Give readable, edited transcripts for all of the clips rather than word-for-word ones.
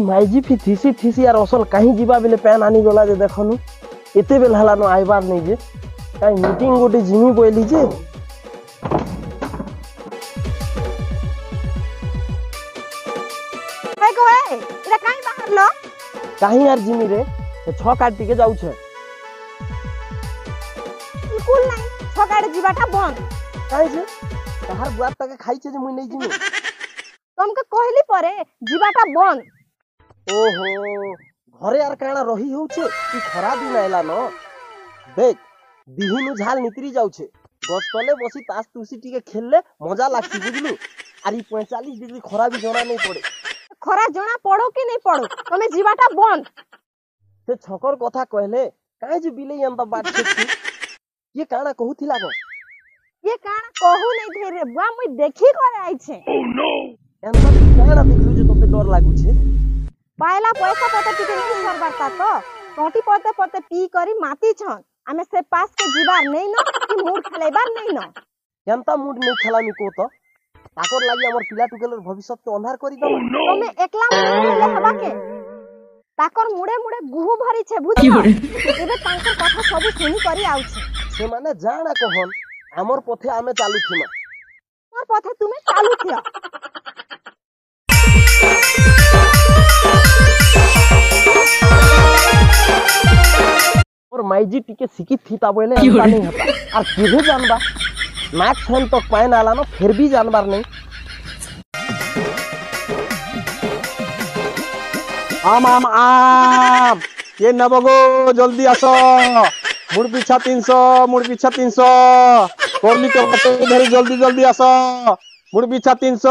माइजी फी thesis यार असल कहीं जीवा बेले पैन आनी गला जे देखनु एते बेल हला न आइबार नहीं जे काई मीटिंग गोटे जिमी बोइली जे भाई को है इरा काई बाहर लो कहीं यार जिमी रे 6 काटी के जाउ छे बिल्कुल नहीं 6 काटे जीवाटा बंद काई जे तहार बुआत तक खाई छे जे मुई नहीं जिमी तुमके कहली परे जीवाटा बंद ओहो घरे यार काना रही हो छे ई खरा दिन आइला न देख दिहिनु झाल नितरी जाउ छे गस तले बसी तास तुसी टिके खेलले मजा लागसी बुझलु आरी 45 डिग्री खरा भी जना नहीं पड़े खरा जना पड़ो कि नहीं पड़ो तमे जीवाटा बंद से छकर कथा कहले काहे जे बिले अंत बात छे ये काना कहूथिला गो ये काना कहू नहीं धेरे बुआ मुई देखी करे आई छे ओह नो एंता काना देखलु जे तोते डर लागु छे पायला पैसा पते टिके नहीं सरबारता तो टोटी पते पते पी करी माती छन आमे से पास के जीवार नहीं न कि मूड खेलेबार नहीं न एंता मूड नहीं खेलामी को तो ताकर लागि हमर पिला टुकेलर भविष्य के अंधार करी दो तमे एकला मुडे हबा के ताकर मुडे मुडे गुहू भरी छे बुझियो एबे तांकर कथा सब सुनी करी आउ छे से माने जाना कहन हमर पथे आमे चालू थिमा मोर पथे तुमे चालू थिया और माईजी टिके सिकी थीता बोले अंता नहीं होता और केभे जानबा नाक छन तो पाइन आला न फिर भी जानबार नहीं आम आम आम ये नबगो जल्दी आसो मुड़ पीछा 300 कोरली के धरी जल्दी जल्दी आसो मुड़ पीछा 300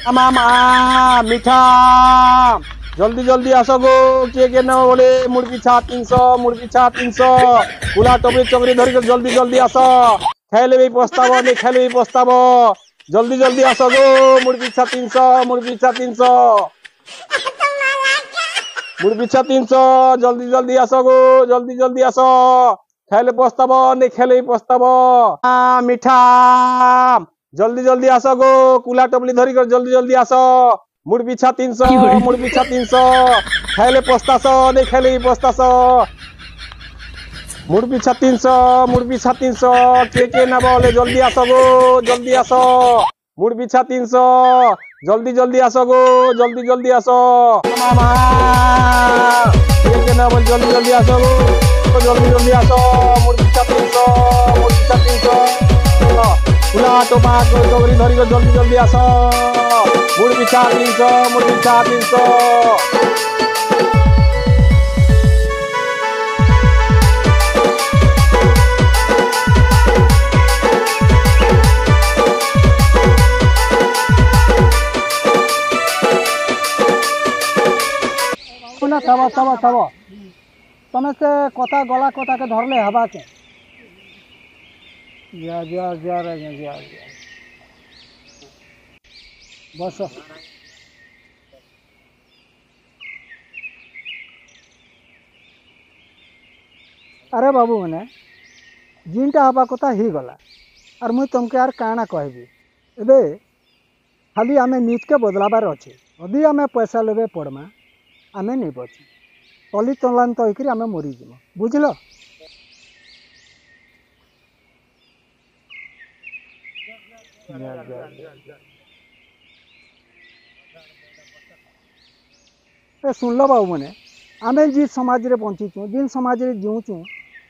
आम आम आम मीठा जल्दी जल्दी आसो गो के न बोले मुड़ पीछा 300 कुला टोकरी चोकरी धरी जल्दी जल्दी आसो खेले भी पस्ताव नहीं खेले भी पस्ताव जल्दी जल्दी आसो गो मुड़ पीछा 300 मुड़ पीछा 300 जल्दी जल्दी आसो गो जल्दी जल्दी आसो खेले पस्ताव नहीं खेले भी पस्ताव मीठा जल्दी जल्दी आसो गो कुला टोपली धरी जल्दी जल्दी आसो मुड़ पीछा 300 खेले पस्तास नहीं खेले भी पस्तास मुड़ पीछा 300 के ना बोले जल्दी आसो गो जल्दी आसो मुड़ पीछा 300 जल्दी जल्दी आसो गो जल्दी जल्दी आसो मामा के ना बोले जल्दी जल्दी आसो गो जल्दी जल्दी आसो मुड़ पीछा 300 खुला टोपा चोकरी धरी जल्दी जल्दी आसो मुड़ पीछा 300 तब तमे से कथा गला कथा के धरले हवा के जा बस अरे बाबू मैंने जिनटा हवा कथा ही गला और मुई तुमके यार काना कहबी एबे खाली आमे नीच के बदलाबार अच्छे यदि आमे पैसा लेबे पड़मा आमे नहीं बची तली तलांत होकर आमे मरीज बुझल सुन लो बाबू मैंने आमे जी समाज रे बंचीचु जिन समाज रे जीवचु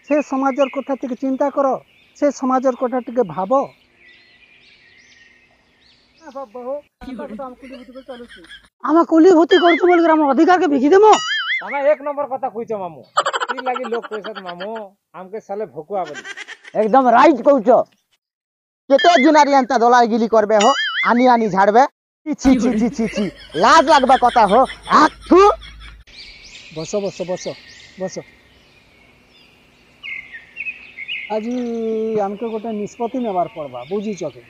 से समाजर कथा टिके चिंता करो से समाजर कथा टिके भाबो आमा कुली भूति करछु बोल ग्राम अधिकार के भिखी देमो आमा एक नंबर कथा कहिছো मामू ती लागि लोग पैसा मामू हमके साले भकुआ बोली एकदम राइट कहछो केते जुनारी अंता दलाल गिली करबे हो आनी आनी झाड़बे छी छी छी छी छी लाज लागबा कथा हो आथु बसो बसो बसो बसो आज हमके गोटे निष्पत्ति नेबार पड़बा बुझी चके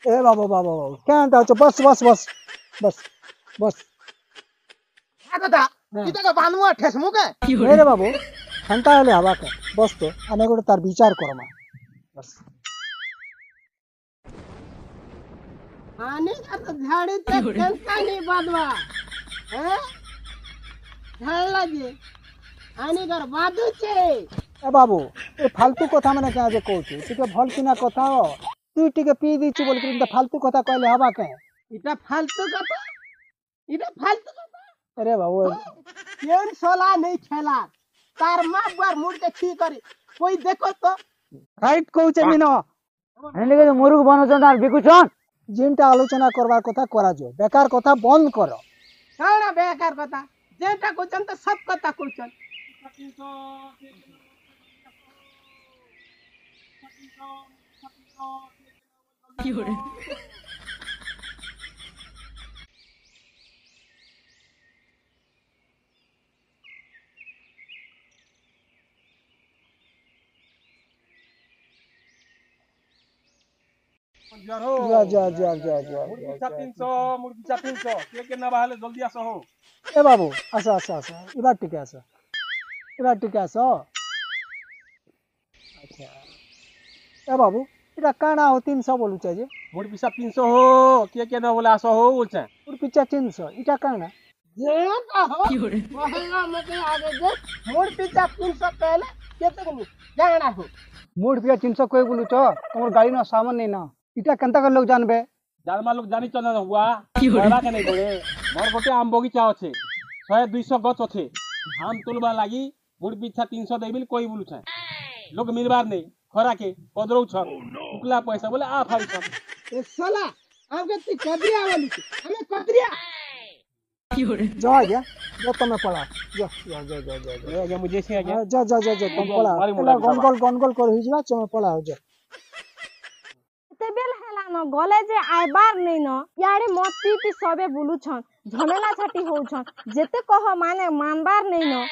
ए बाबा बाबा क्या बस बस बस बस बस इतके बानमुआ ठेसमु के नहीं रे बाबू हंता हेले हवा के बस तो आने गोटे तार विचार करमा बस आने का तो झाड़ी तक खेलता नहीं बादवा हैं झाड़ लगे आने कर बादू छे ए बाबू ए फालतू कथा मैंने क्या जे कहू टिके भल किना कथा हो तू टिके पी दीची बोल के फालतू कथा कहले हवा के इटा फालतू कथा अरे बाबू केन सोला नहीं खेला तार मां बार मुड़ के छी करी कोई देखो तो राइट कहूचे मिनो एने के मुरुख बनोछन आर बिकुछन जिनटा आलोचना करबार कथा करा जो बेकार कथा बंद करो काना बेकार कथा जेटा कोचन तो सब कथा कोचन जा जा जा जा जा जा मुर्गी 300 के ना बाहले जल्दी आसो हो ए बाबू आसा आसा आसा इबार टिके आसा अच्छा ए बाबू इटा काना हो 300 बोलू चाहिए मुर्गी 300 हो के ना बोले आसो हो बोलछे और पिछा 300 इटा काना जेटा हो वहां मते आगे दे मोर पिता 300 पहले केते को जाना हो मूड पिया 300 कोई बोलू तो तमर गाड़ी ना सामान नहीं ना इटा केनता कर लोग जानबे जानमा लोग जानी चना हुआ कहला के नहीं बोले मोर गोटे आम बगीचा अछि 100 200 गछ अछि आम तुलबा लागी मुड़ पीछा 300 देबिल कोई बोलू छे लोग मिलबार नहीं खरा के पदरौ छ उकला पैसा बोले आ फाई छ ए साला आगे ती कदरिया वाली हमें कदरिया जा गया जा तुम्हें पड़ा जा जा जा जा जा ये मुझे से आ गया जा जा जा जा तुम पड़ा एला गनगोल कर हिजवा तुम पड़ा हो जा तेबेल हेला न गले जे आइबार नहीं न यारे मती ती सबे बुलु छन झमेला छाटी हो छन जेते कह माने मानबार नहीं न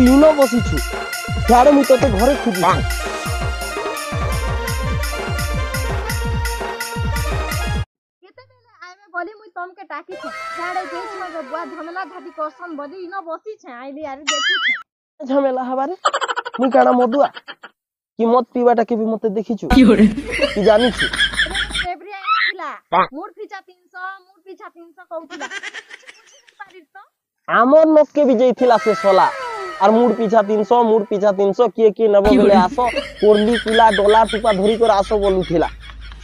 इनो बसी छु झाड़े मु तते घरे खुजी केते बेले आइबे बोली मुई तमके टाकी छे साडे जेछ मगे बुआ झमेला झाटी करसन बोली इनो बसी छे आइली यार देखु छे झमेला हबारे मु काना मदुआ कि मत पीवाटा के भी मते देखि छु कि जानि छु फेब्रुआरी आइला मूड पिछा 300 कहउतिला पारिर तो आमर लोक के भी जइथिला से सोला और मुड़ पीछा 300 किए नब बेले आसो कोरली कुला डोला टुपा धरी कर आसो बोलुथिला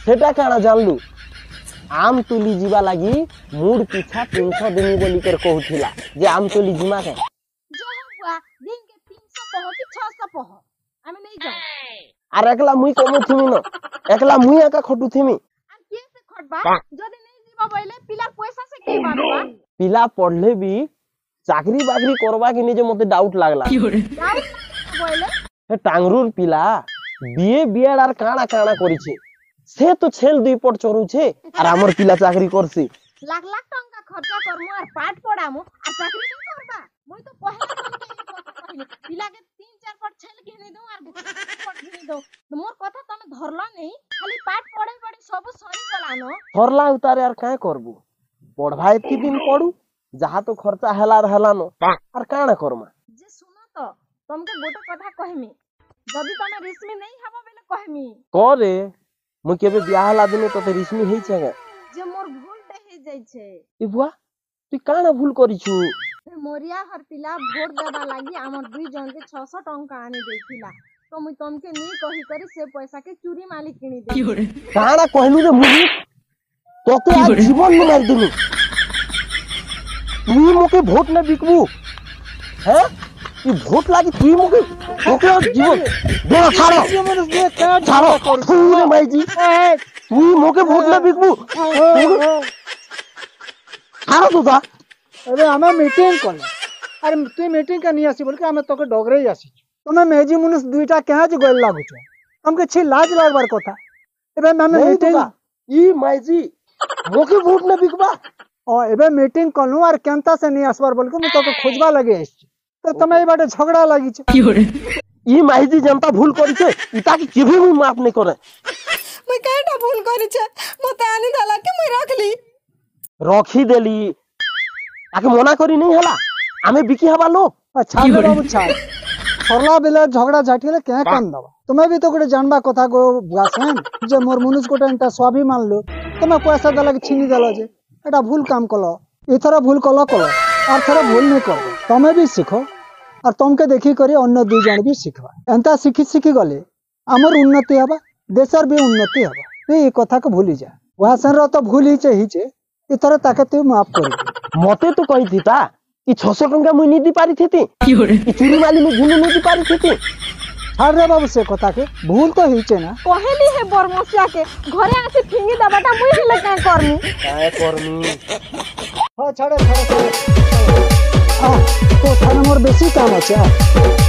सेटा काना जानलु आम तुली जीवा लागी मुड़ पीछा 300 देनी बोली कर कहउथिला जे आम तुली जीमा के जो बुआ दिन के 300 कहो कि 600 कहो हमें नहीं जाओ আর একলা মুই কমু থিমি ন একলা মুই একা খটু থিমি আর के से खटबा जदी नहीं जीवा बोले पिला पैसा से के बाबा পিলা পড়লে বি চাকরি বাকরি করবা কি নিজে মতে ডাউট লাগলা बोले হে টাংরুর পিলা বিয়ে বিয়ার আর কানা কানা করিছে সে তো ছেল দুই পট চরুছে আর আমার পিলা চাকরি করছে लाख लाख टंका खर्चा करमु और पाठ पढ़ामु और चाकरी नहीं करबा मुई तो पहले कहनी पिला के 3-4 पट छेल घिनी दऊ और पट घिनी दऊ तो मोर कथा तमे धरला नहीं खाली पाठ पढ़े पढ़े सब सरी गला न হরলা উতারে আর কায় করবু পড়ভা এতকি দিন পড়ু যাহা তো খরচা হেলার হেলানো আর কানা করমা जे सुनो तो तमके गोटे कथा कहमी जदी तमे रिस्मी नहीं हबो बेले कहमी করে মুই কেবে বিয়া হেলা দিনে তোতে রিসমি হইছে গে जे मोर भूल देहि जाई छे ই বুয়া তুই কানা ভুল করিছু मोरिया हर पिला भोट देबा लागि हमर दुई जन के 600 टंका आनी देथिला तो मुई तमके नी कहि करी से पैसा के चूरी माली किनी दे কানা কইলু রে মুই তোতে আজ জীবন নি মার দিলু তুই মোকে ভোট না বিকবু হ্যাঁ তুই ভোট লাগি তুই মোকে তোকে আজ জীবন দে ছাড়ো ছাড়ো তুই রে মাইজি তুই মোকে ভোট না বিকবু ছাড়ো তো দা अरे हमें मीटिंग कले अरे तू मीटिंग का नहीं आसी बोल के हमें तोके डगरे ही आसी तुम्हें मेजी मुनिस दुईटा केहा जे गोल लागु छ हमके छी लाज लागबार कथा एबे हमें मीटिंग ই মাইজি মোকে ভোট না বিকবা ओ एबे मीटिंग कलु और केनता से नहीं आसबार बोल के मैं तोके खोजबा लगे आसी तो तमे ए बाटे झगड़ा लागी छ ই মাইজি जनता ভুল করিছে ইতাকে কেবে মুই মাফ নাই করে मुई काटा भूल करी छे मते आनी दाला के मुई रखली रखी देली आके मना करी नहीं हला आमे बिकी हवा लोग अच्छा रे बाबू छाड़ सरला बेले झगड़ा झाटिले क्या कान दबा तुम्हें भी तो गोटे जानबा कथा गो बुआसेन जे मोर मनुष्य गोटे एंटा स्वाभिमान लो तुम्हें पैसा देला के छीनी देला जे एटा भूल काम कलो इथरा भूल कलो और थोड़ा भूल नहीं कर तमें भी सीखो और तुमके देखी करी अन्य दुई जन भी सीखवा एंता सीखी गले आमर उन्नति हबा देशर भी उन्नति हबा तू ये कथा को भूली जा बुआसेन रो तो भूल ही इथर ताके तू माफ कर मते तो कही थी ता कि 600 टंका मुई नहीं दी पारी थी कि चूड़ी माली में झुनु नहीं दी पारी थी छाड़ रे बाबू से कथा के भूल तो हिचे ना कहली है बरमसिया के घरे आसी फिंगी दबाटा मुई हेले का करनी काय करनी हाँ छाड़े तो थाने मोर बेसी काम अच्छे